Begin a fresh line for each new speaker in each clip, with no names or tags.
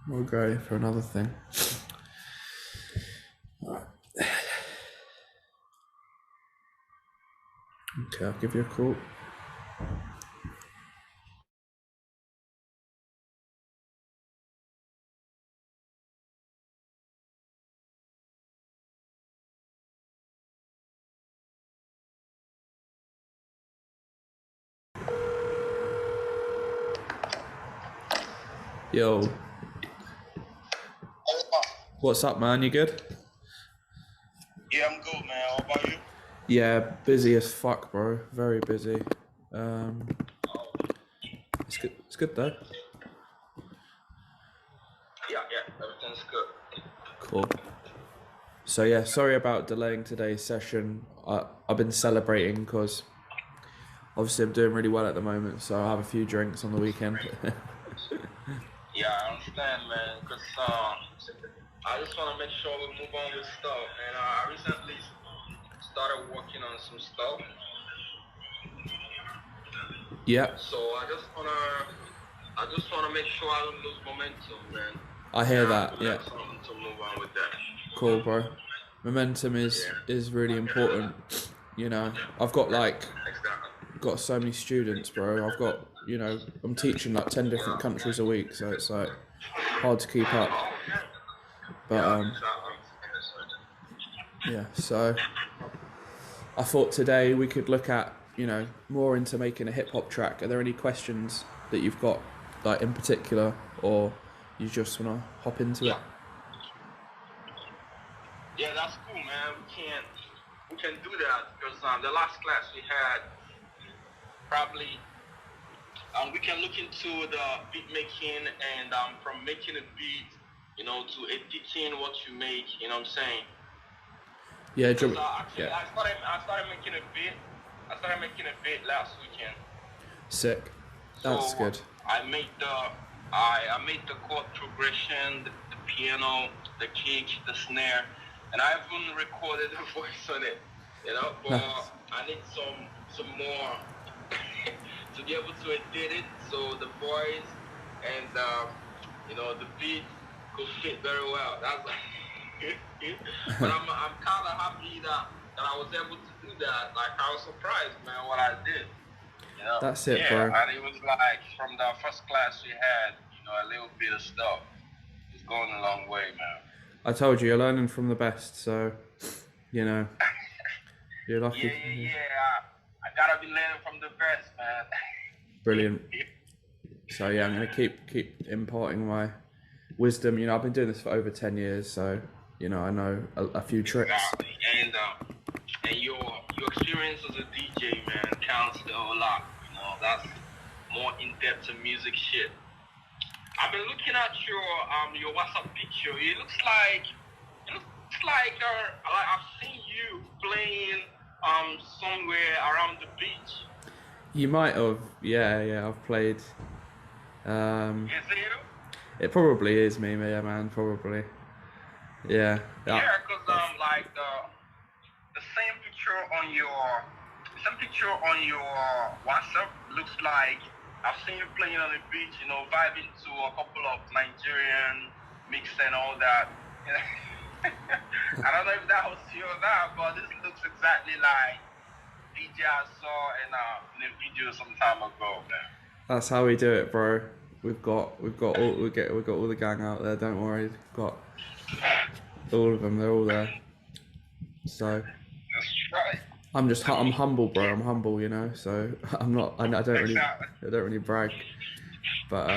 we'll go for another thing. Okay, I'll give you a call. Yo. What's up, man? You good?
Yeah, I'm good, man. How about you?
Yeah, busy as fuck, bro. Very busy. It's good. It's good though.
Yeah, everything's good.
Cool. So yeah, sorry about delaying today's session. I've been celebrating because obviously I'm doing really well at the moment, so I'll have a few drinks on the weekend.
Yeah, I understand, man. Because I just want to make sure we move on with stuff. And I recently started working on some stuff.
Yeah.
So I just wanna make sure I don't lose momentum, man.
I hear that. Yeah.
Something to move on with that.
Cool, bro. Momentum is really important. You know, I've got got so many students, bro. I've got, you know, I'm teaching like 10 different countries a week, so it's like hard to keep up. But yeah, so I thought today we could look at, you know, more into making a hip hop track. Are there any questions that you've got, like in particular, or you just wanna hop into it?
Yeah, that's cool, man. We can do that because the last class we had probably we can look into the beat making and from making a beat, you know, to editing what you make. You know what I'm saying?
Yeah,
Actually, I started making a beat. I started making a beat last weekend.
Sick. That's good.
I made the chord progression, the piano, the kick, the snare, and I even recorded a voice on it. You know, but
Nice.
I need some more to be able to edit it so the voice and you know, the beat could fit very well. That's but I'm kind of happy that I was able to do that. Like, I was surprised, man, what I did. You know?
That's it, bro.
And it was like from the first class we had, you know, a little bit of stuff. It's going a long way, man.
I told you, you're learning from the best, so, you know, you're lucky.
I gotta be learning from the best, man.
Brilliant. So yeah, I'm gonna keep imparting my wisdom. You know, I've been doing this for over 10 years, so you know, I know a few tricks.
Exactly. And your experience as a DJ, man, counts a whole lot. You know, that's more in depth to music shit. I've been looking at your WhatsApp picture. It looks like I've seen you playing somewhere around the beach.
You might have, yeah. I've played.
Is it you?
It probably is me, yeah, man. Probably. Yeah.
Yeah, because like the same picture on your WhatsApp looks like I've seen you playing on the beach, you know, vibing to a couple of Nigerian mix and all that. I don't know if that was you or not, but this looks exactly like DJ I saw in a video some time ago, man.
That's how we do it, bro. We've got all the gang out there. Don't worry, we've got all of them. They're all there. So.
That's right.
I'm humble, bro. I'm humble, you know. So I'm not. I don't really brag, but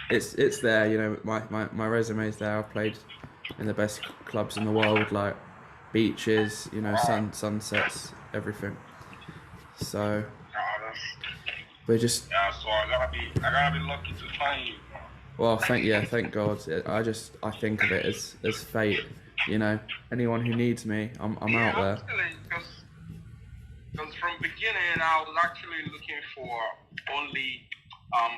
it's there. You know, my resume's there. I've played in the best clubs in the world, like beaches, you know, sunsets, everything. So we're just.
Yeah, so I gotta be lucky to find you.
Well, thank God. I think of it as fate. You know, anyone who needs me, I'm out there.
Because from beginning, I was actually looking for only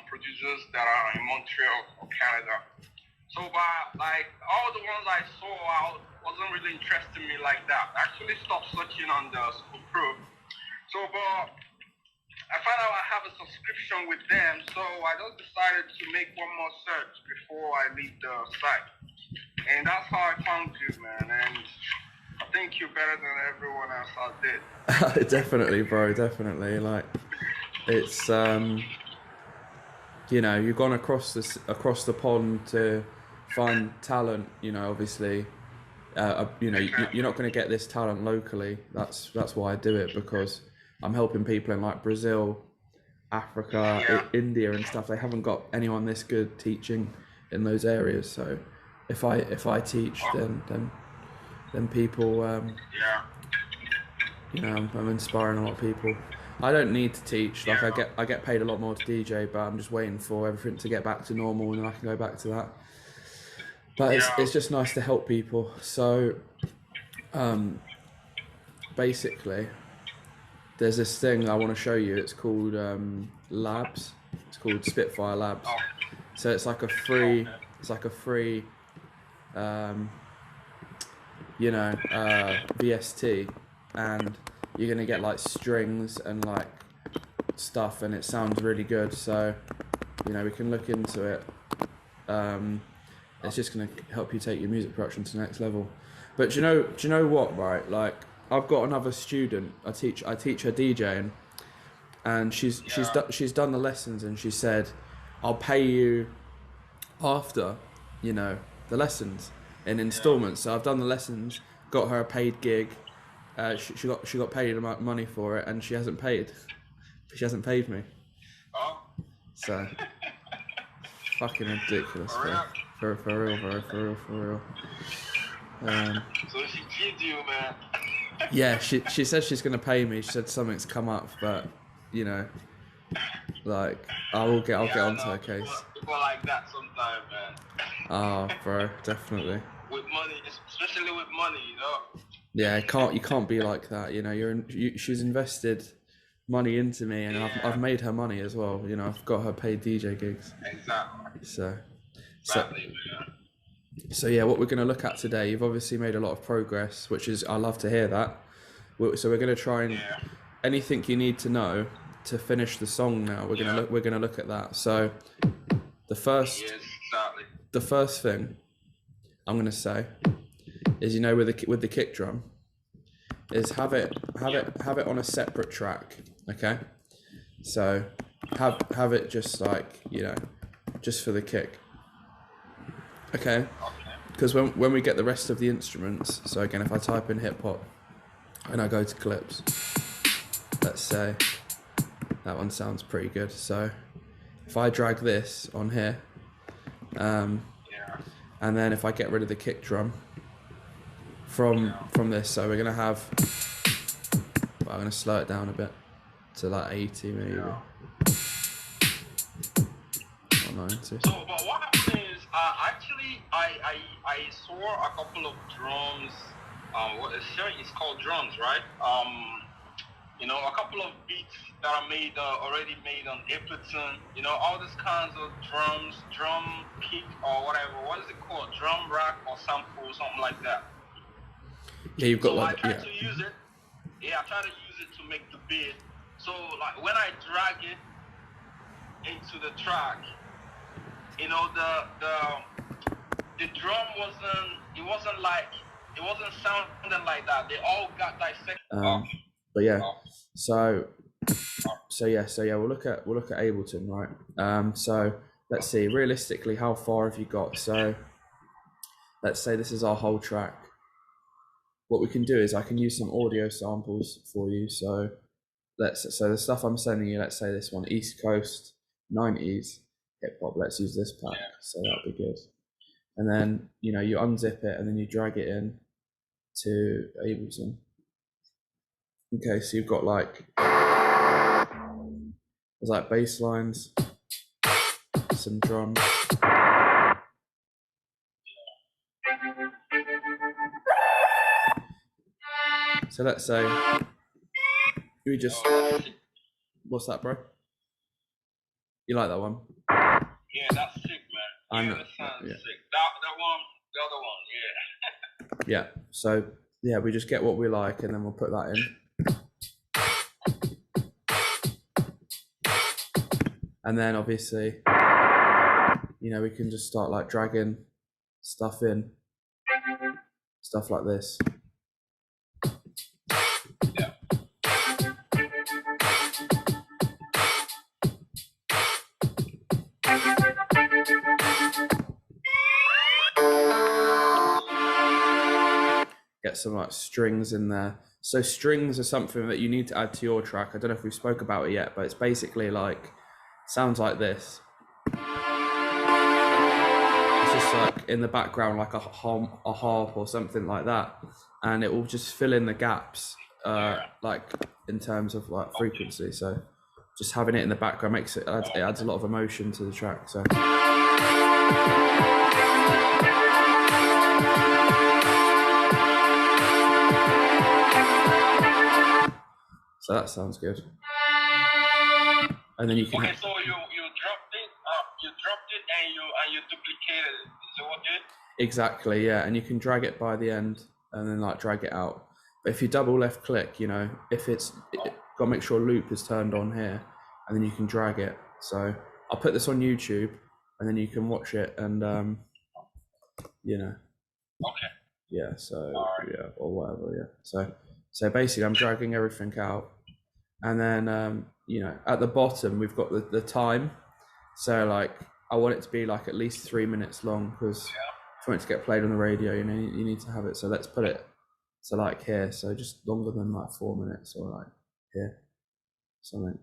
producers that are in Montreal or Canada. So by like all the ones I saw, wasn't really interested in me like that. I actually stopped searching on the School Pro. So, but I found out I have a subscription with them, so I just decided to make one more search before I leave the site. And that's how I found you, man. And I think you're better than everyone else out there.
Definitely, bro, definitely. Like, it's you know, you've gone across the pond to find talent. You know, obviously, you know, you're not going to get this talent locally. That's why I do it, because I'm helping people in like Brazil, Africa, India and stuff. They haven't got anyone this good teaching in those areas. So if I teach, then people, you know, I'm inspiring a lot of people. I don't need to teach. Like I get paid a lot more to DJ, but I'm just waiting for everything to get back to normal, and then I can go back to that. But it's just nice to help people. So basically, there's this thing I want to show you. It's called Labs. It's called Spitfire Labs. So it's like a free, you know, VST, and you're gonna get like strings and like stuff, and it sounds really good. So, you know, we can look into it. It's just gonna help you take your music production to the next level. But do you know what, right? Like, I've got another student. I teach her DJing, and she's done the lessons, and she said, "I'll pay you after, you know, the lessons in installments." So I've done the lessons, got her a paid gig. She got paid money for it, and she hasn't paid. She hasn't paid me. So fucking ridiculous, bro. For real, bro. For real.
So she cheated you, man.
Yeah, she said she's gonna pay me. She said something's come up, but you know, like I'll get onto her case.
People like that sometimes, man.
Oh, bro, definitely.
With money, especially with money, you know.
Yeah, you can't be like that. You know, she's invested money into me, and I've made her money as well. You know, I've got her paid DJ gigs.
Exactly.
So yeah, what we're going to look at today, you've obviously made a lot of progress, which is, I love to hear that. So we're going to try and anything you need to know to finish the song now. We're going to look at that. So the first thing I'm going to say is, you know, with the kick drum, is have it on a separate track. Okay, so have it just like, you know, just for the kick. Okay, because when we get the rest of the instruments, so again, if I type in hip hop and I go to clips, let's say that one sounds pretty good. So if I drag this on here, and then if I get rid of the kick drum from this, so we're gonna have, well, I'm gonna slow it down a bit to like 80 maybe. Or 90.
So, but what happened is, actually, I saw a couple of drums. It's called drums, right? You know, a couple of beats that are made already made on Ableton. You know, all these kinds of drums, drum kick or whatever. What is it called? Drum rack or sample, something like that.
Yeah, you've got
so
like,
I try to use it. Yeah, I try to use it to make the beat. So like when I drag it into the track, you know, the drum wasn't sounding like that. They all got dissected.
But yeah, so we'll look at Ableton, right? So let's see, realistically, how far have you got? So let's say this is our whole track. What we can do is I can use some audio samples for you. So the stuff I'm sending you, let's say this one, East Coast 90s hip hop. Let's use this pack. So that'll be good. And then, you know, you unzip it and then you drag it in to Ableton. Okay, so you've got like, there's like bass lines, some drums. So let's say we just, what's that, bro? You like that one?
Yeah, that's sick, man.
Yeah,
that sounds sick. That one, the other one,
yeah. So yeah, we just get what we like and then we'll put that in. And then obviously, you know, we can just start like dragging stuff in, stuff like this. Get some like strings in there. So strings are something that you need to add to your track. I don't know if we spoke about it yet, but it's basically like, sounds like this. It's just like in the background, like a harp or something like that. And it will just fill in the gaps, like in terms of like frequency. So just having it in the background makes it adds a lot of emotion to the track. So. So that sounds good. And then you can.
Okay, so you dropped it and you duplicated it. Is that what you did?
Exactly, yeah. And you can drag it by the end and then like drag it out. But if you double left click, you know, if it's got to make sure loop is turned on here, and then you can drag it. So I'll put this on YouTube, and then you can watch it and you know.
Okay.
Yeah. So yeah, or whatever. Yeah. So basically, I'm dragging everything out, and then you know, at the bottom we've got the time. So like, I want it to be like at least 3 minutes long, because if you want it to get played on the radio, you know, you need to have it. So let's put it to like here. So just longer than like 4 minutes, or like here, something.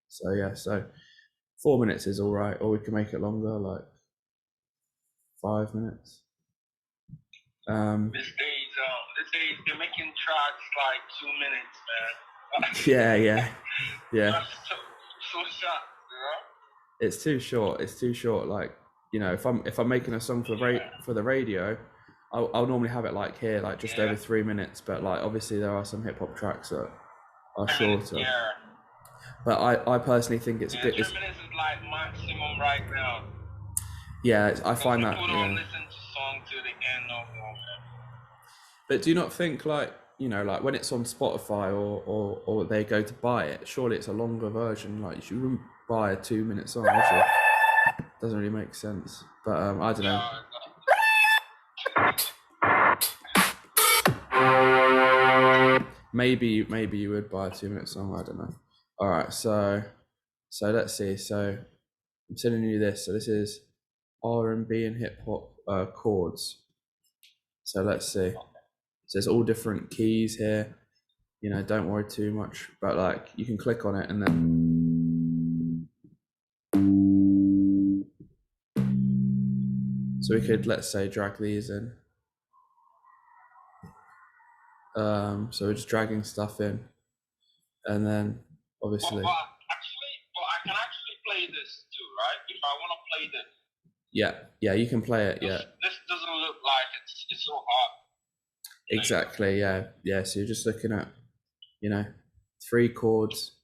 So yeah, so 4 minutes is all right, or we can make it longer, like 5 minutes.
These days they're making tracks like 2 minutes, man.
Yeah.
That's so short, you know?
It's too short. It's too short. Like, you know, if I'm making a song for the radio, I'll normally have it like here, like just over 3 minutes. But like, obviously there are some hip hop tracks that are shorter.
Yeah.
But I personally think it's good.
3 minutes is like maximum right now.
Yeah, I find that.
People don't listen to songs to the end no more, man.
But do you not think, like, you know, like when it's on Spotify or they go to buy it, surely it's a longer version. Like, you wouldn't buy a 2 minute song, would you? Doesn't really make sense. But I don't know. Maybe you would buy a 2 minute song. I don't know. All right, so let's see. So I'm sending you this. So this is R&B and hip hop chords. So let's see. So there's all different keys here. You know, don't worry too much. But like, you can click on it and then. So we could, let's say, drag these in. So we're just dragging stuff in, and then obviously.
But I can actually play this too, right? If I want to play this.
Yeah, you can play it. Yeah.
This doesn't look like it's so hard.
Exactly. Yeah. So you're just looking at, you know, 3 chords,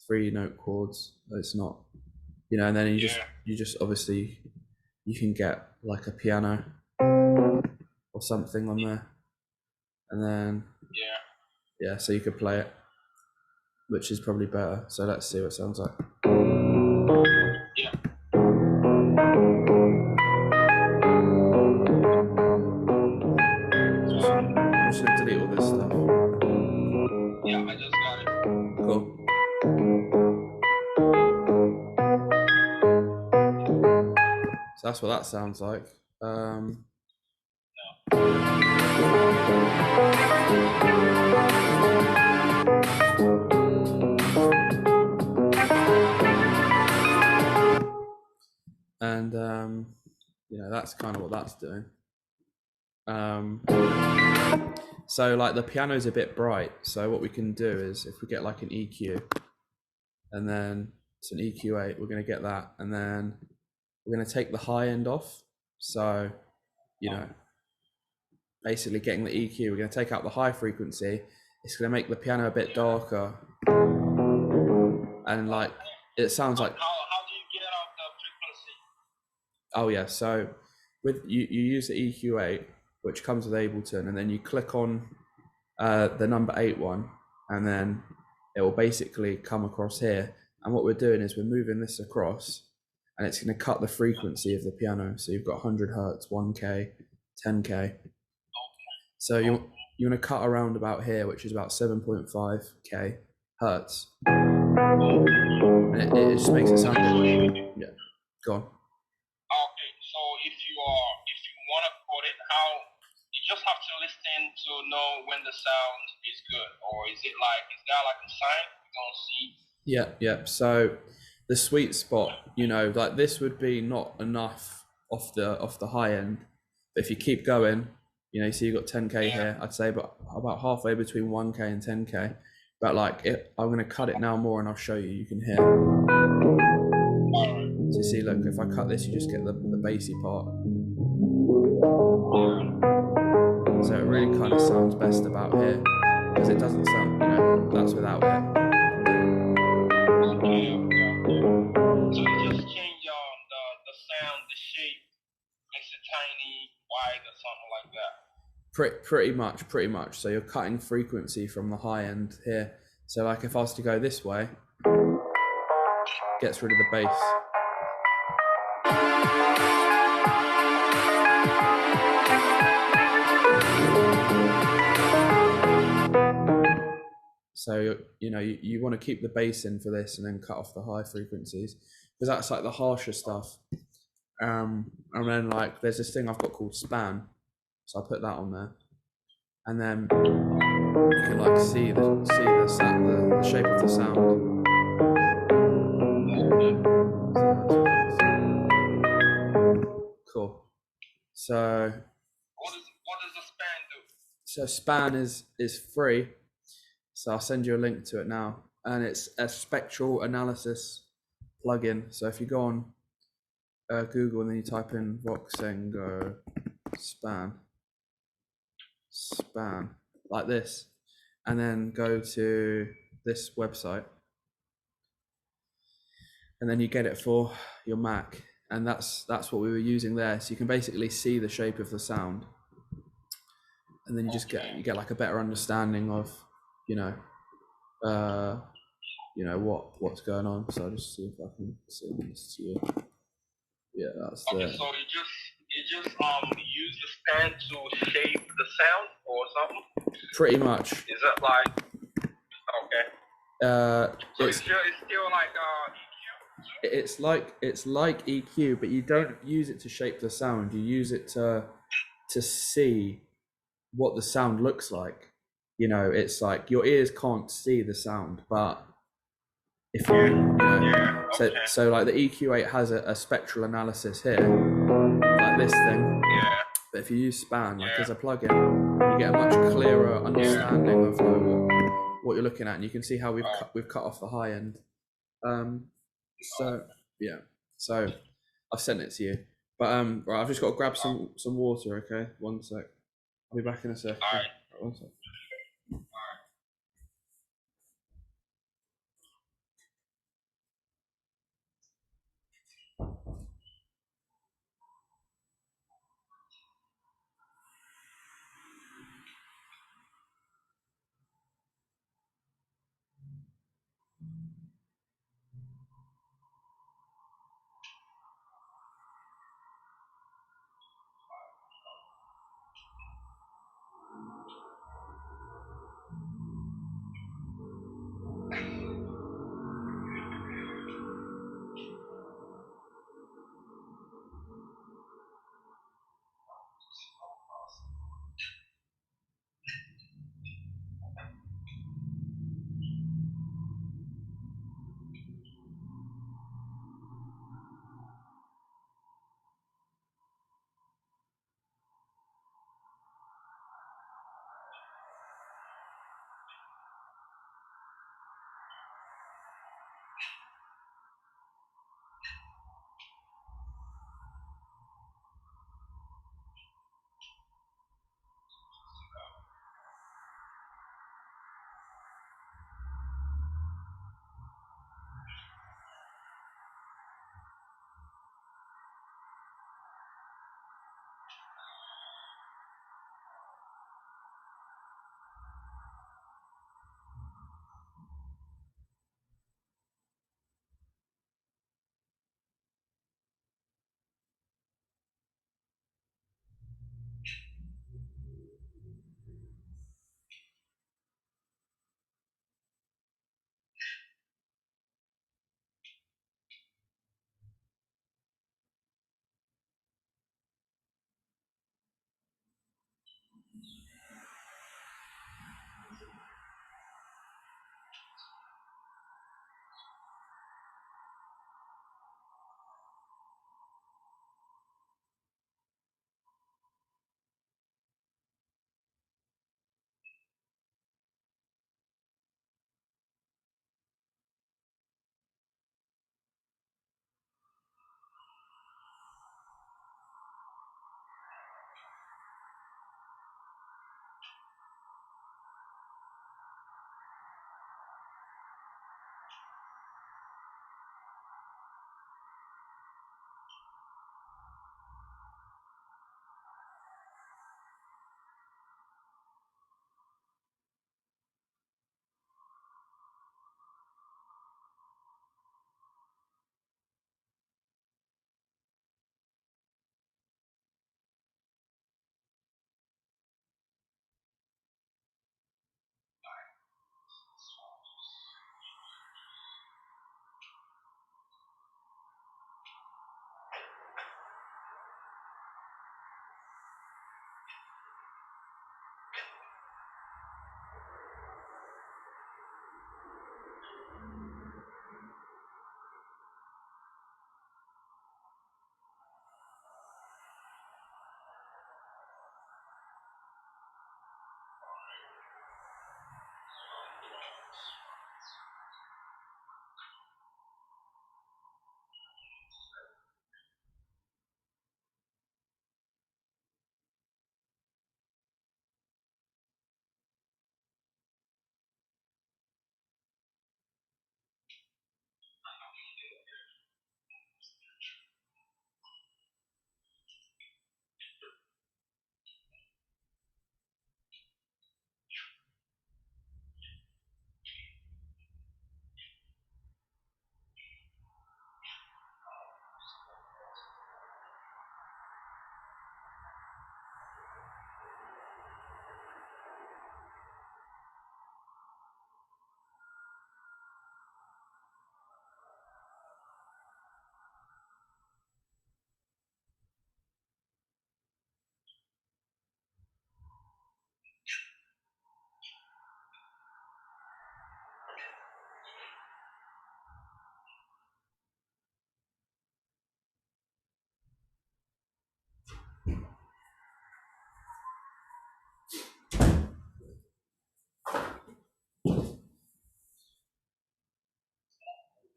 3 note chords. It's not, you know, and then you just obviously you can get like a piano or something on there, and then yeah, so you could play it, which is probably better. So let's see what it sounds like.
Yeah.
I'm just gonna delete all this stuff.
Yeah, I just got it.
Cool. So that's what that sounds like. And you know, that's kind of what that's doing. So like the piano's a bit bright, so what we can do is, if we get like an EQ, and then it's an EQ8, we're going to get that, and then we're going to take the high end off. So, you know, basically getting the EQ, we're going to take out the high frequency. It's going to make the piano a bit darker, and like it sounds like.
How do you get out the frequency?
Oh yeah, so with you use the EQ8, which comes with Ableton, and then you click on the number 8 one, and then it will basically come across here, And what we're doing is we're moving this across, and it's going to cut the frequency of the piano. So you've got 100 hertz, 1K, 10K. So you want to cut around about here, which is about 7.5K hertz. And it just makes it sound good. Yeah, go on.
Okay, so if you want to code it, how you just have to listen to know when the sound is good, or is there like a sign you don't see?
Yeah. So the sweet spot, like this would be not enough off the high end. But if you keep going, you see you've got 10K here. I'd say about halfway between 1K and 10K. But like I'm gonna cut it now more, and I'll show you. You can hear. So you see, look, if I cut this, you just get the bassy part. So it really kind of sounds best about here, because it doesn't sound, that's without it.
Okay. So you just change the sound, the shape, makes it tiny, wide, or something like that.
Pretty much. So you're cutting frequency from the high end here. So like if I was to go this way, gets rid of the bass. So you want to keep the bass in for this, and then cut off the high frequencies, because that's like the harsher stuff. And then like there's this thing I've got called span, so I put that on there, and then you can like see the shape of the sound. Cool. So
what does the span do?
So span is free. So I'll send you a link to it now, and it's a spectral analysis plugin. So if you go on Google and then you type in Voxengo span like this, and then go to this website, and then you get it for your Mac, and that's what we were using there. So you can basically see the shape of the sound, and then you just get like a better understanding of what's going on. So I'll just see if I can send this to you. Yeah, that's
okay.
the.
So you just use the stand to shape the sound or something.
Pretty much.
Is that like okay? So it's still like EQ.
It's like EQ, but you don't use it to shape the sound. You use it to see what the sound looks like. It's like your ears can't see the sound, but if so like the EQ8 has a spectral analysis here, like this thing.
Yeah.
But if you use span, like as a plugin, you get a much clearer understanding of what you're looking at, and you can see how we've cut off the high end. So I've sent it to you, but right, I've just got to grab some water. Okay, 1 sec. I'll be back in a sec.
All right.
1 sec.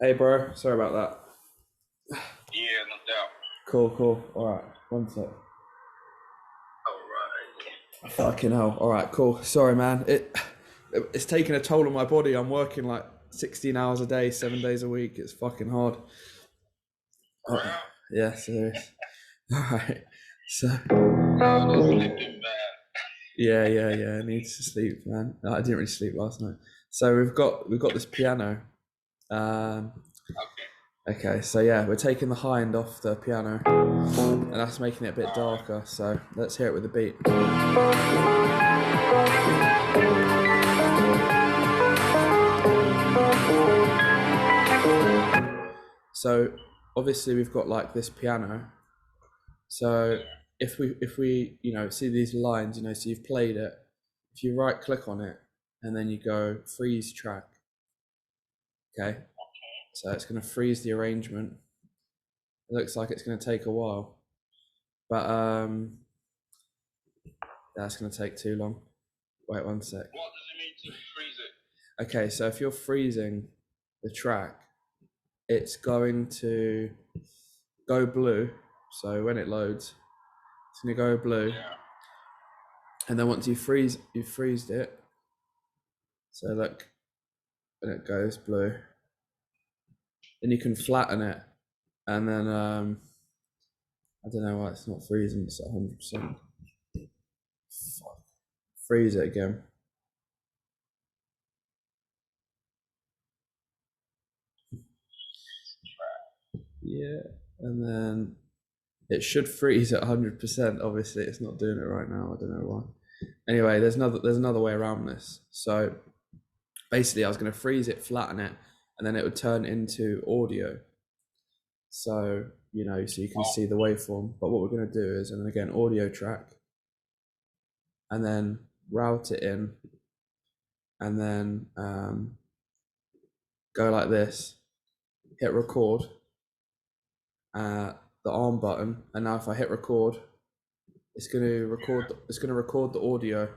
Hey, bro. Sorry about that.
Yeah, no doubt.
Cool. All right. One sec.
Alright.
Fucking hell. All right, cool. Sorry, man. It's taking a toll on my body. I'm working like 16 hours a day, 7 days a week. It's fucking hard. Yeah, serious. All right. So.
No sleeping, man.
Yeah. I need to sleep, man. No, I didn't really sleep last night. So we've got this piano. Okay, so yeah, we're taking the high end off the piano, and that's making it a bit darker. So let's hear it with the beat. So obviously we've got like this piano. So if we see these lines, so you've played it. If you right click on it and then you go freeze track. Okay. So it's going to freeze the arrangement. It looks like it's going to take a while, but that's going to take too long. Wait 1 sec.
What does it mean to freeze it?
Okay, so if you're freezing the track, it's going to go blue. So when it loads, it's going to go blue.
Yeah.
And then once you've freezed it. So look, when it goes blue, then you can flatten it, and then I don't know why it's not freezing. It's at 100%. Fuck. Freeze it again. Yeah, and then it should freeze at 100%. Obviously, it's not doing it right now. I don't know why. Anyway, there's another way around this. So basically, I was going to freeze it, flatten it, and then it would turn into audio. So so you can see the waveform. But what we're going to do is, and then again, audio track, and then route it in, and then go like this. Hit record. The arm button, and now if I hit record, it's going to record. It's going to record the audio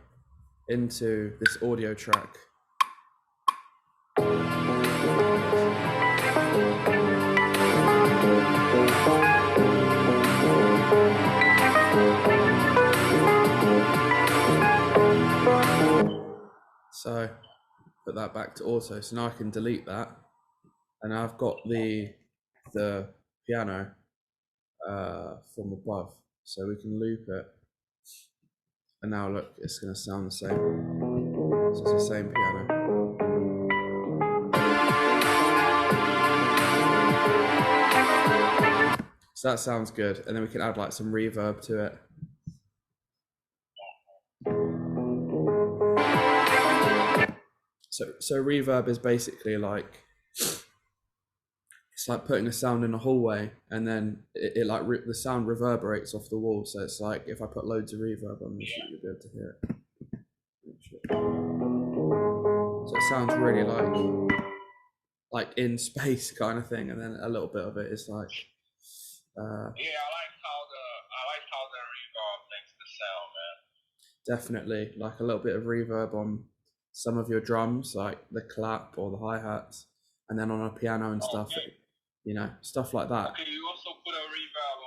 into this audio track. So put that back to auto. So now I can delete that, and now I've got the piano from above, so we can loop it. And now look, it's going to sound the same. So it's the same piano. So that sounds good, and then we can add like some reverb to it. So reverb is basically like, it's like putting a sound in a hallway, and then it like the sound reverberates off the wall. So it's like if I put loads of reverb on this, you'll be able to hear it. So it sounds really like in space kind of thing, and then a little bit of it is like.
Yeah, I like how the reverb makes the sound, man.
Definitely, like a little bit of reverb on some of your drums, like the clap or the hi-hats, and then on a piano and stuff, stuff like that.
Okay, you also put a reverb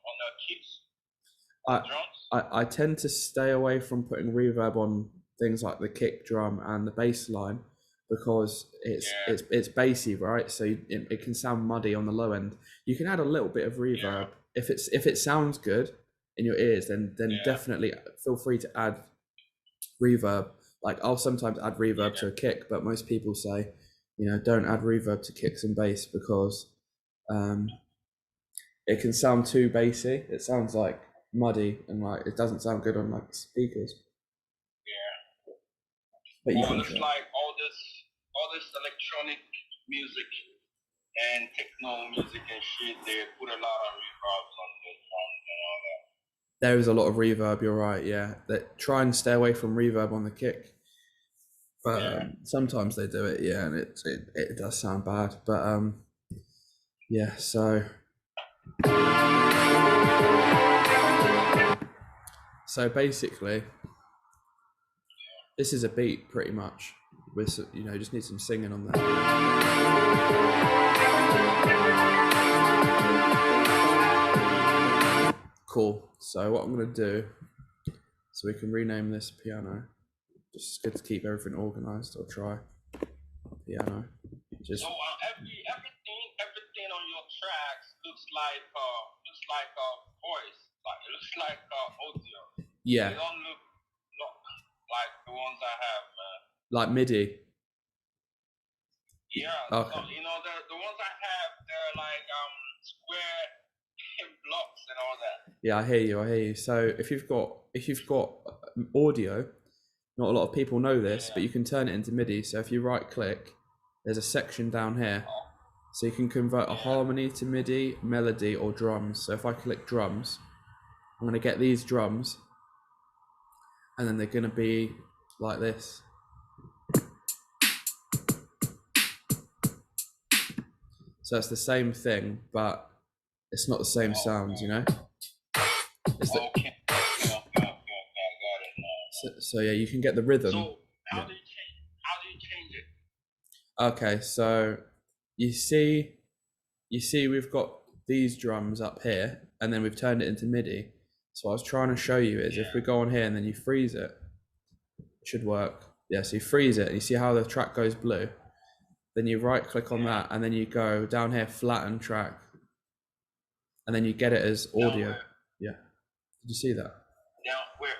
on the kicks, drums?
I tend to stay away from putting reverb on things like the kick drum and the bass line, because it's bassy, right? So it can sound muddy on the low end. You can add a little bit of reverb if it sounds good in your ears. Then definitely feel free to add reverb. Like I'll sometimes add reverb to a kick, but most people say, don't add reverb to kicks and bass, because it can sound too bassy. It sounds like muddy, and like it doesn't sound good on like speakers.
Yeah.
But you can
it's like all this electronic music and techno music and shit, they put a lot of reverbs on the drums and all that.
There is a lot of reverb, you're right, yeah. Try and stay away from reverb on the kick. But sometimes they do it, yeah, and it does sound bad. But yeah, so So basically, this is a beat pretty much. With, you know, just need some singing on there. Cool. So what I'm gonna do, so we can rename this piano. Just good to keep everything organized. I'll try piano. Just
So everything on your tracks looks like voice. Like it looks like audio.
yeah.
They don't look like the ones I have, man.
Like MIDI.
Yeah.
Okay.
So, you know, the ones I have, they're like square blocks and all that.
Yeah, I hear you. So if you've got audio, not a lot of people know this, but you can turn it into MIDI. So if you right click, there's a section down here. So you can convert a harmony to MIDI, melody, or drums. So if I click drums, I'm gonna get these drums, and then they're gonna be like this. So it's the same thing, but it's not the same sounds, you know? It's the,
Okay. Got it now.
so yeah, you can get the rhythm.
So how do you change it?
Okay, so you see we've got these drums up here, and then we've turned it into MIDI. So what I was trying to show you is if we go on here and then you freeze it, it should work. Yeah, so you freeze it and you see how the track goes blue. Then you right click on that and then you go down here, flatten track, and then you get it as audio. Yeah, did you see that?
Now where?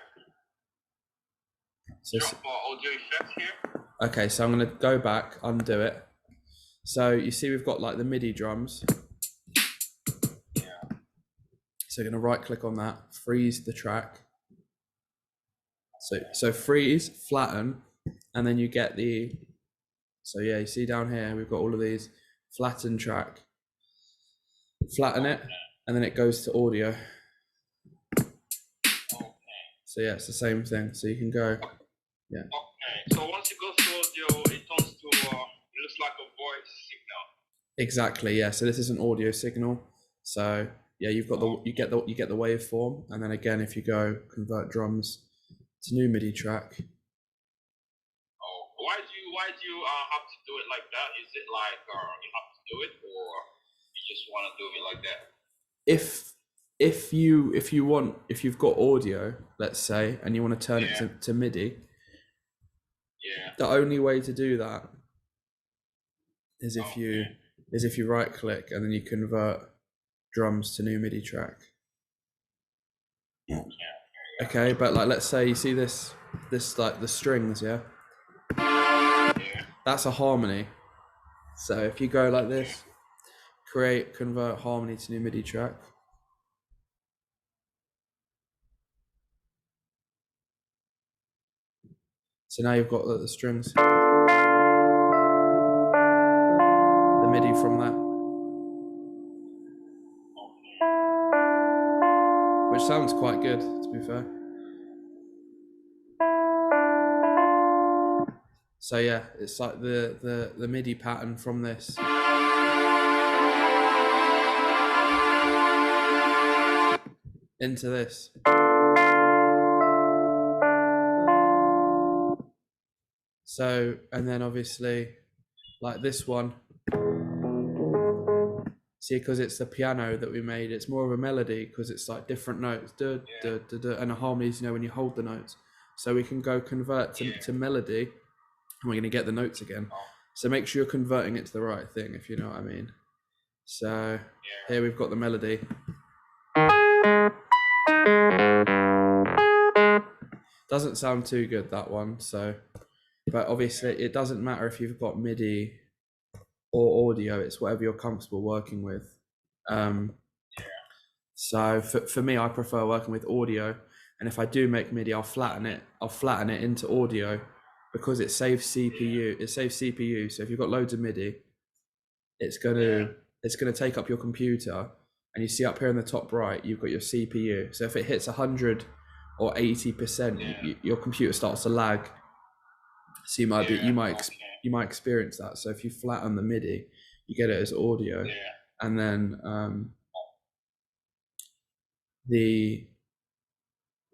So
audio effects here.
okay, so I'm gonna go back, undo it. So you see we've got like the MIDI drums.
Yeah.
So you're gonna right click on that, freeze the track. So freeze, flatten, and then you get the, so yeah, you see down here, we've got all of these, flatten track, flatten it, and then it goes to audio. So yeah, it's the same thing. So you can go, yeah.
Okay, so once it goes to audio, it turns to, it looks like a voice signal.
Exactly, yeah. So this is an audio signal. So yeah, you've got you get the waveform, and then again, if you go convert drums to new MIDI track.
Oh, why do you have to do it like that? Is it like you have to do it, or you just want to do it like that?
If you've got audio, let's say, and you want to turn it to MIDI, the only way to do that is if you right click and then you convert drums to new MIDI track. Okay, but like let's say you see this like the strings, yeah? That's a harmony. So if you go like this, create, convert harmony to new MIDI track. So now you've got the strings, the MIDI from that, which sounds quite good, to be fair. So yeah, it's like the MIDI pattern from this. Into this. So, and then obviously, like this one, see, because it's the piano that we made, it's more of a melody because it's like different notes, duh, duh, duh, duh, and a harmony is, you know, when you hold the notes. So we can go convert to melody, and we're going to get the notes again. So make sure you're converting it to the right thing, if you know what I mean. So here we've got the melody. Doesn't sound too good, that one. So, but obviously it doesn't matter if you've got MIDI or audio, it's whatever you're comfortable working with. So for me, I prefer working with audio, and if I do make MIDI, I'll flatten it into audio because it saves CPU. It saves CPU. So if you've got loads of MIDI, it's gonna take up your computer, and you see up here in the top right, you've got your CPU. So if it hits 100 or 80%, your computer starts to lag. So you might experience that. So if you flatten the MIDI, you get it as audio, and then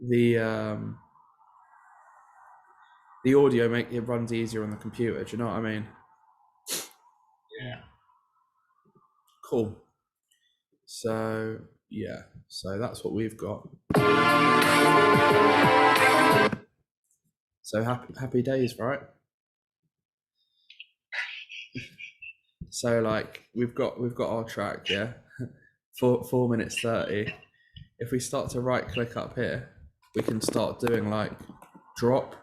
the audio it runs easier on the computer. Do you know what I mean?
Yeah.
Cool. So yeah, so that's what we've got. So happy days, right? So like we've got our track, yeah, 4 minutes 30. If we start to right click up here, we can start doing like drop.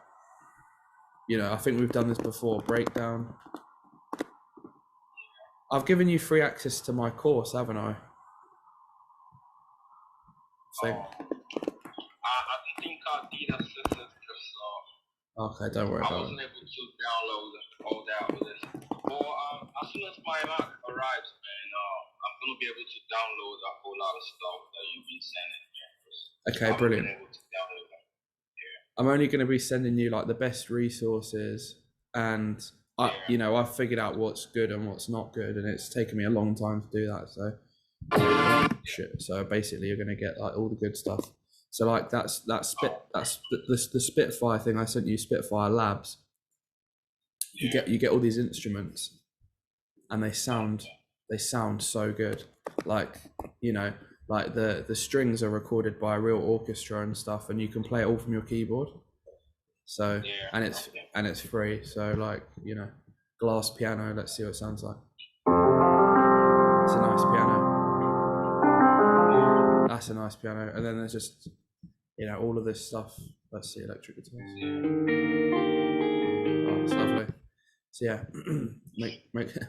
You know, I think we've done this before. Breakdown. I've given you free access to my course, haven't I?
I don't think I did access it because
okay, don't worry
I
about
wasn't able to download all that with it. But as soon as my Mac arrives, man, I'm gonna be able to download a whole lot of stuff that you've been sending me.
Okay, brilliant. I'm only going to be sending you like the best resources, and you know, I've figured out what's good and what's not good, and it's taken me a long time to do that. So, so basically, you're going to get like all the good stuff. So like the Spitfire thing I sent you, Spitfire Labs. You get all these instruments, and they sound so good. Like, you know, like the strings are recorded by a real orchestra and stuff, and you can play it all from your keyboard. So and it's free. So like, you know, glass piano. Let's see what it sounds like. It's a nice piano. That's a nice piano. And then there's just, you know, all of this stuff. Let's see, electric guitars. Oh, it's lovely. So yeah,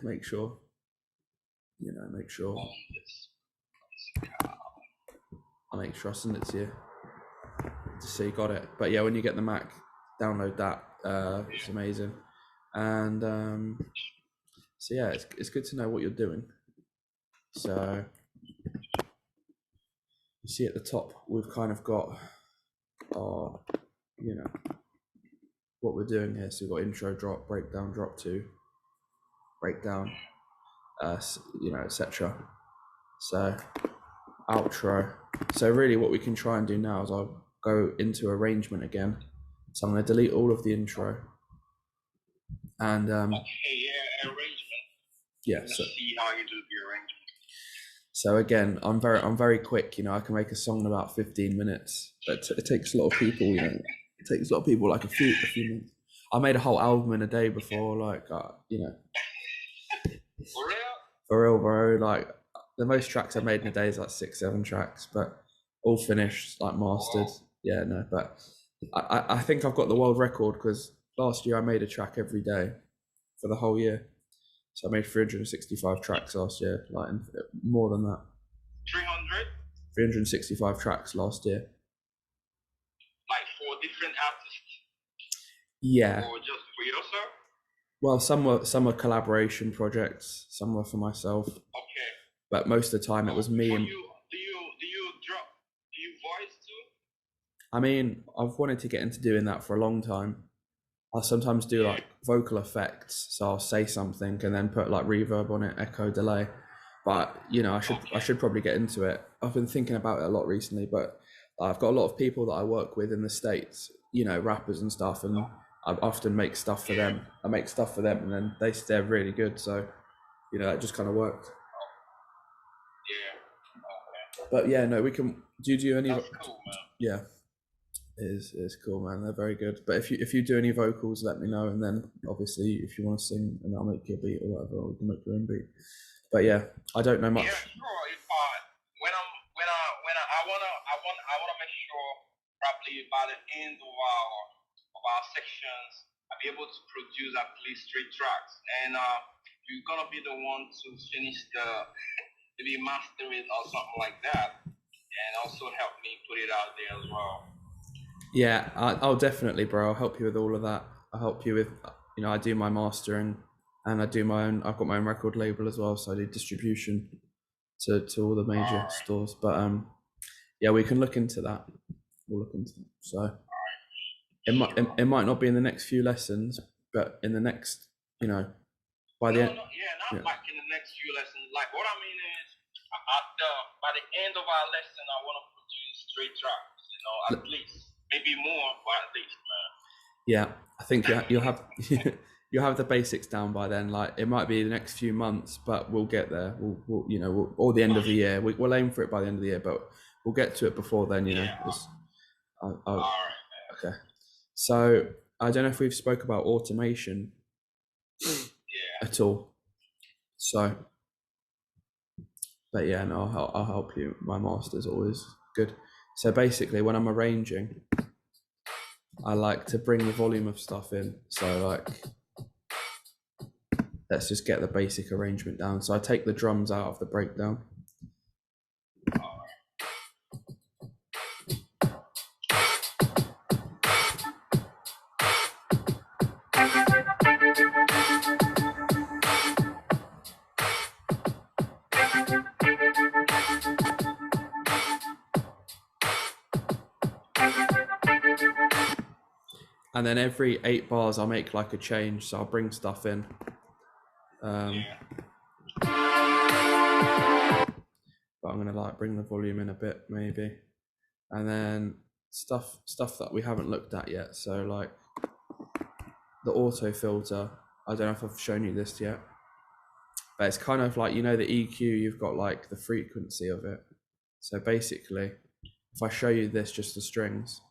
make sure. You know, make sure. I'll make sure I send it to you to see you got it. But yeah, when you get the Mac, download that. It's amazing. And so yeah, it's good to know what you're doing. So you see at the top, we've kind of got our, you know, what we're doing here. So we've got intro, drop, breakdown, drop 2, breakdown, you know, etc. So outro. So really what we can try and do now is I'll go into arrangement again. So I'm going to delete all of the intro. And
arrangement.
Yeah,
so see how you do the arrangement.
So again, I'm very quick, you know, I can make a song in about 15 minutes, but it takes a lot of people, you know, it takes a lot of people like a few minutes. I made a whole album in a day before, like, you know. For real, bro. Like, the most tracks I made in a day is like 6-7 tracks, but all finished, like mastered. Yeah, no, but I think I've got the world record because last year I made a track every day for the whole year. So I made 365 tracks last year, like more than that. 365 tracks last year.
Like for different artists?
Yeah.
Or just for yourself?
Well, some were collaboration projects, some were for myself.
Okay.
But most of the time it was me. And
do you voice too?
I mean, I've wanted to get into doing that for a long time. I'll sometimes do like vocal effects, so I'll say something and then put like reverb on it, echo, delay. But you know, I should probably get into it. I've been thinking about it a lot recently, but I've got a lot of people that I work with in the States, you know, rappers and stuff, and I often make stuff for them. I make stuff for them, and then they're really good. So, you know, that just kind of worked.
Yeah. Okay.
But yeah, no, we can. Do you do any?
That's cool, man.
Yeah. Is cool, man. They're very good. But if you do any vocals, let me know, and then obviously if you want to sing, and I'll make you a beat or whatever, or we can make your own beat. But yeah, I don't know much.
Yeah, sure. If I wanna make sure probably by the end of our sections, I'll be able to produce at least 3 tracks, and you're gonna be the one to finish maybe master it or something like that, and also help me put it out there as well.
Yeah, I'll definitely, bro. I'll help you with all of that. I'll help you with, you know, I do my mastering, and I do my own. I've got my own record label as well, so I do distribution to all the major stores. But yeah, we can look into that. We'll look into it. So it might not be in the next few lessons, but in the next, you know, by the end.
Not like in the next few lessons. Like what I mean is, by the end of our lesson, I want to produce 3 tracks. you know, at least. Maybe more, but at least, man.
Yeah, I think you'll have you'll have the basics down by then. Like it might be the next few months, but we'll get there. We'll you know, or the end of the year. We'll aim for it by the end of the year, but we'll get to it before then. You know.
All right.
Okay. So I don't know if we've spoke about automation at all. So, but yeah, no, I'll help you. My master's always good. So basically, when I'm arranging, I like to bring the volume of stuff in. So like, let's just get the basic arrangement down. So I take the drums out of the breakdown. And then every 8 bars, I'll make like a change. So I'll bring stuff in. But I'm gonna like bring the volume in a bit, maybe, and then stuff that we haven't looked at yet. So like the auto filter. I don't know if I've shown you this yet, but it's kind of like, you know, the EQ. You've got like the frequency of it. So basically, if I show you this, just the strings.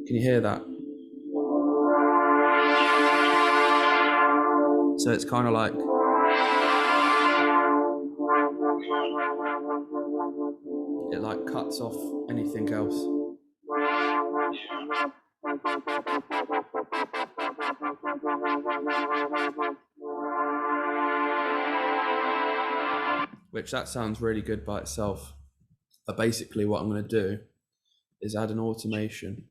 Can you hear that? So it's kind of like, it like cuts off anything else. Which that sounds really good by itself. But basically what I'm going to do is add an automation.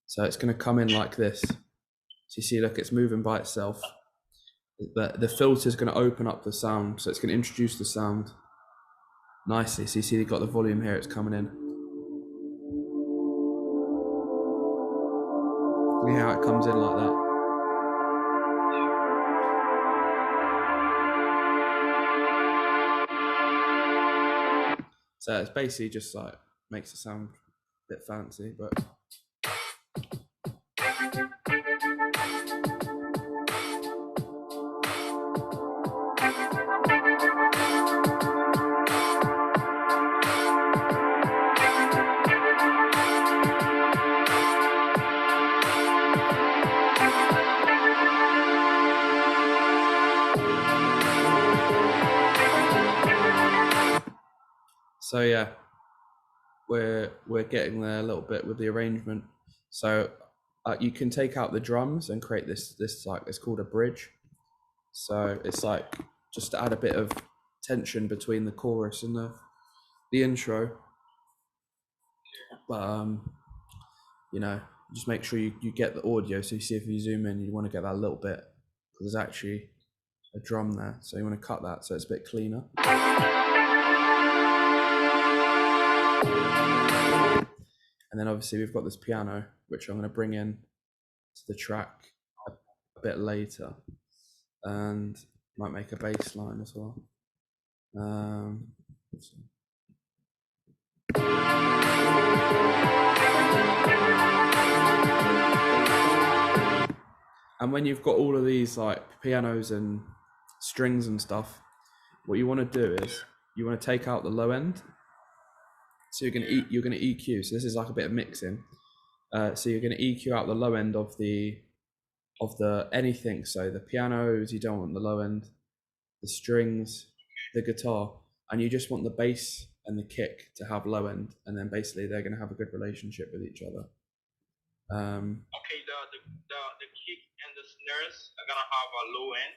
So it's going to come in like this. So you see, look, it's moving by itself. The filter is going to open up the sound. So it's going to introduce the sound nicely. So you see, you've got the volume here, it's coming in. See how it comes in like that. So it's basically just like, makes it sound a bit fancy, but. So yeah, we're getting there a little bit with the arrangement. So you can take out the drums and create this like, it's called a bridge. So it's like just to add a bit of tension between the chorus and the intro. But you know, just make sure you get the audio. So you see, if you zoom in, you want to get that a little bit, because there's actually a drum there. So you want to cut that so it's a bit cleaner. And then obviously we've got this piano, which I'm going to bring in to the track a bit later, and might make a bass line as well. And when you've got all of these like pianos and strings and stuff, what you want to do is you want to take out the low end. So you're going to EQ. So this is like a bit of mixing. So you're going to EQ out the low end of the anything. So the pianos, you don't want the low end, the strings, the guitar, and you just want the bass and the kick to have low end, and then basically they're going to have a good relationship with each other.
Okay, the kick and the snares are gonna have a low end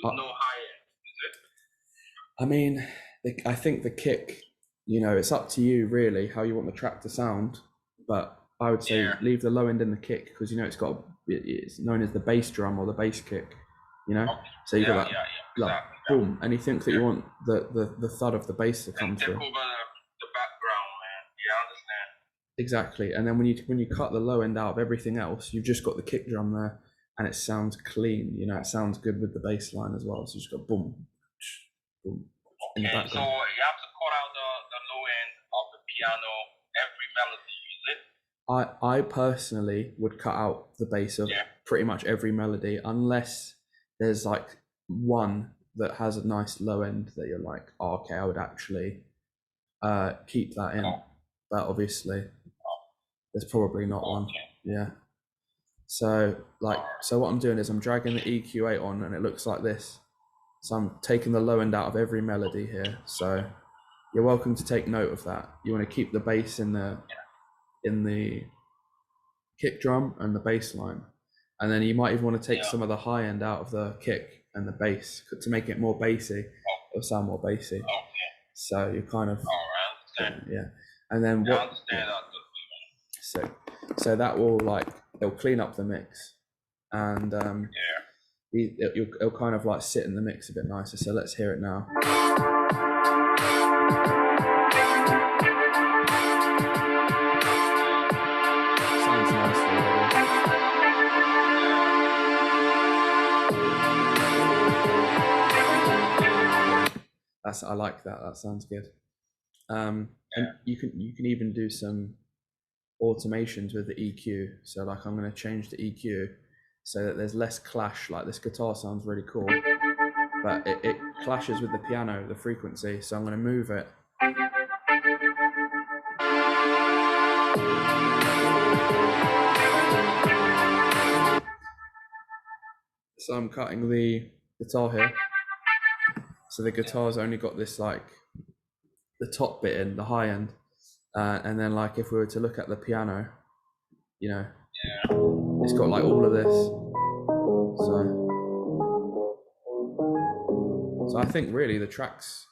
with no high end, is it?
I mean, I think the kick, you know, it's up to you really how you want the track to sound, but I would say leave the low end in the kick, because you know it's known as the bass drum or the bass kick, you know. So you got that, like, boom, and you think that you want the thud of the bass to come through.
Take over the background, man. Yeah, I understand.
Exactly, and then when you cut the low end out of everything else, you've just got the kick drum there, and it sounds clean. You know, it sounds good with the bass line as well. So you just got boom, boom in the background.
So you have to cut out the low end of the piano every melody, is it?
I personally would cut out the bass of pretty much every melody unless there's like one that has a nice low end that you're like, oh, okay, I would actually keep that in. But obviously there's probably not one. Yeah. So what I'm doing is I'm dragging the EQ8 on and it looks like this. So I'm taking the low end out of every melody here. So you're welcome to take note of that. You want to keep the bass in the kick drum and the bass line. And then you might even want to take some of the high end out of the kick and the bass to make it more bassy. It'll sound more bassy. So you kind of yeah. And then what? So that will it'll clean up the mix, and it'll kind of like sit in the mix a bit nicer. So let's hear it now. Sounds nice already. I like that. That sounds good. And you can even do some automations with the EQ. So like I'm going to change the EQ so that there's less clash. Like this guitar sounds really cool, but it clashes with the piano, the frequency. So I'm going to move it. So I'm cutting the guitar here. So the guitar's only got this like the top bit in, the high end. And then like if we were to look at the piano, you know, it's got like all of this. So I think really the track's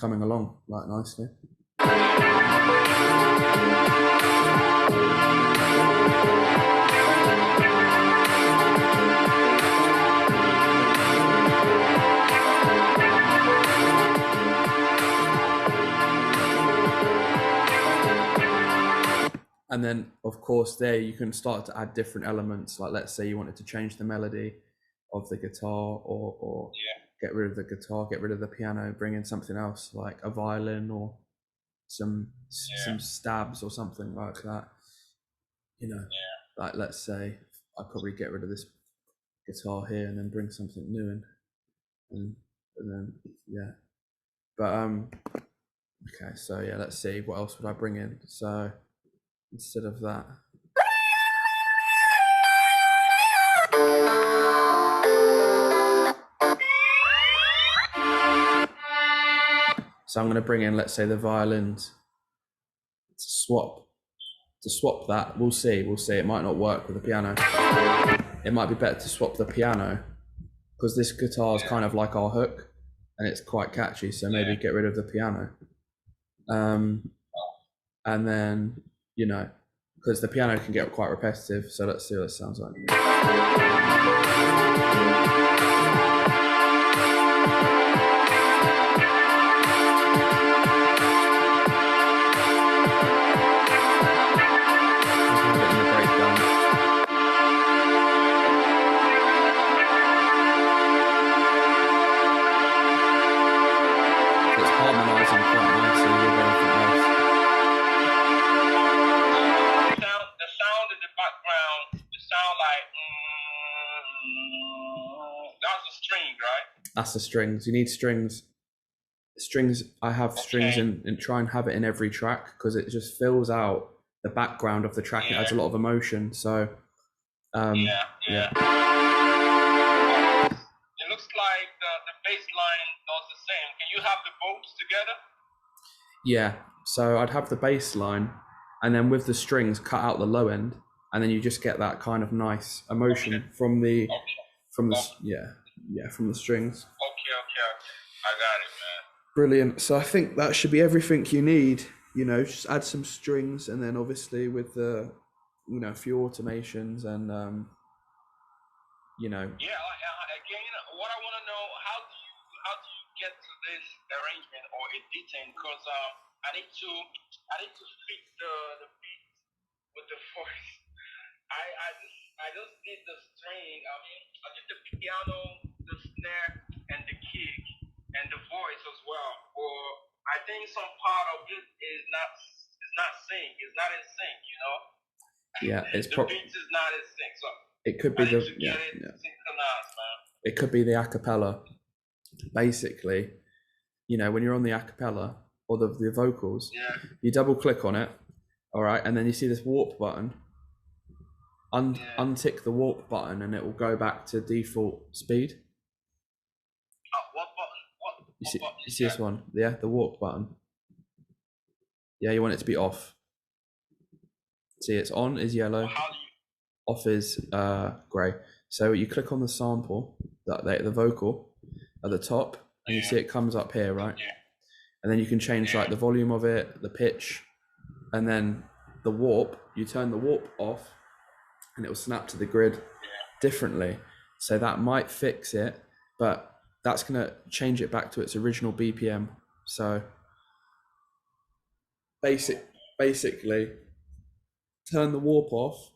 coming along like nicely. And then, of course, there you can start to add different elements. Like, let's say you wanted to change the melody of the guitar, or get rid of the guitar, get rid of the piano, bring in something else like a violin or some stabs or something like that. You know, like let's say I'd probably get rid of this guitar here and then bring something new in, and then But okay, so let's see what else would I bring in. So instead of that, so I'm going to bring in, let's say, the violins to swap that. We'll see. It might not work with the piano. It might be better to swap the piano because this guitar is kind of like our hook and it's quite catchy. So maybe get rid of the piano. And then, you know, because the piano can get quite repetitive. So let's see what it sounds like. That's the strings. You need strings. Strings. I have strings and try and have it in every track because it just fills out the background of the track. It adds a lot of emotion. So, It looks
like the bass line does the same. Can you have the both together?
Yeah. So I'd have the bass line, and then with the strings, cut out the low end, and then you just get that kind of nice emotion from the from the strings.
Okay. I got it, man.
Brilliant. So I think that should be everything you need. You know, just add some strings, and then obviously with the, you know, a few automations and you know.
Yeah. Again, what I want to know, how do you get to this arrangement or editing? Because I need to fit the beat with the voice. I just did the string. I did the piano, the snare, and the kick, and the voice as well for I think some part of it is not sync. It's not in sync, you know.
Yeah, it's
the beat is not in sync, so
it could be
synchronized, man.
It could be the acapella. Basically, you know, when you're on the acapella or the vocals, you double click on it, all right, and then you see this warp button. Untick the warp button, and it will go back to default speed.
What button?
You see this one? Yeah, the warp button. Yeah, you want it to be off. See, it's on is yellow, off is grey. So you click on the sample, the vocal at the top, and you see it comes up here, right? Yeah. And then you can change like the volume of it, the pitch, and then the warp. You turn the warp off, and it will snap to the grid differently. So that might fix it, but that's gonna change it back to its original BPM. So basically, turn the warp off,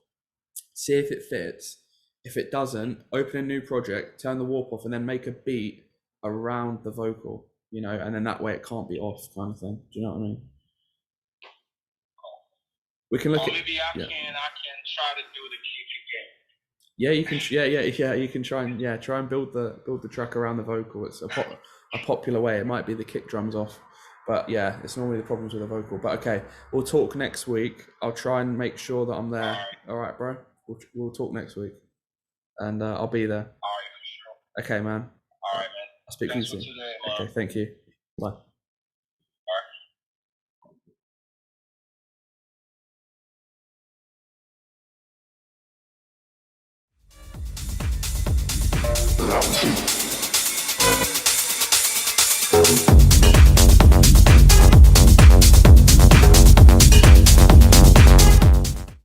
see if it fits. If it doesn't, open a new project, turn the warp off, and then make a beat around the vocal, you know, and then that way it can't be off, kind of thing. Do you know what I mean? We can look at.
Maybe I can try to do the kick again.
Yeah, you can. Yeah. You can try and build the track around the vocal. It's a popular way. It might be the kick drums off, but yeah, it's normally the problems with the vocal. But okay, we'll talk next week. I'll try and make sure that I'm there. All right, bro. We'll talk next week, and I'll be there.
All right, for
sure. Okay, man.
All right, man.
I'll speak to you soon. Okay, thank you. Bye. All right.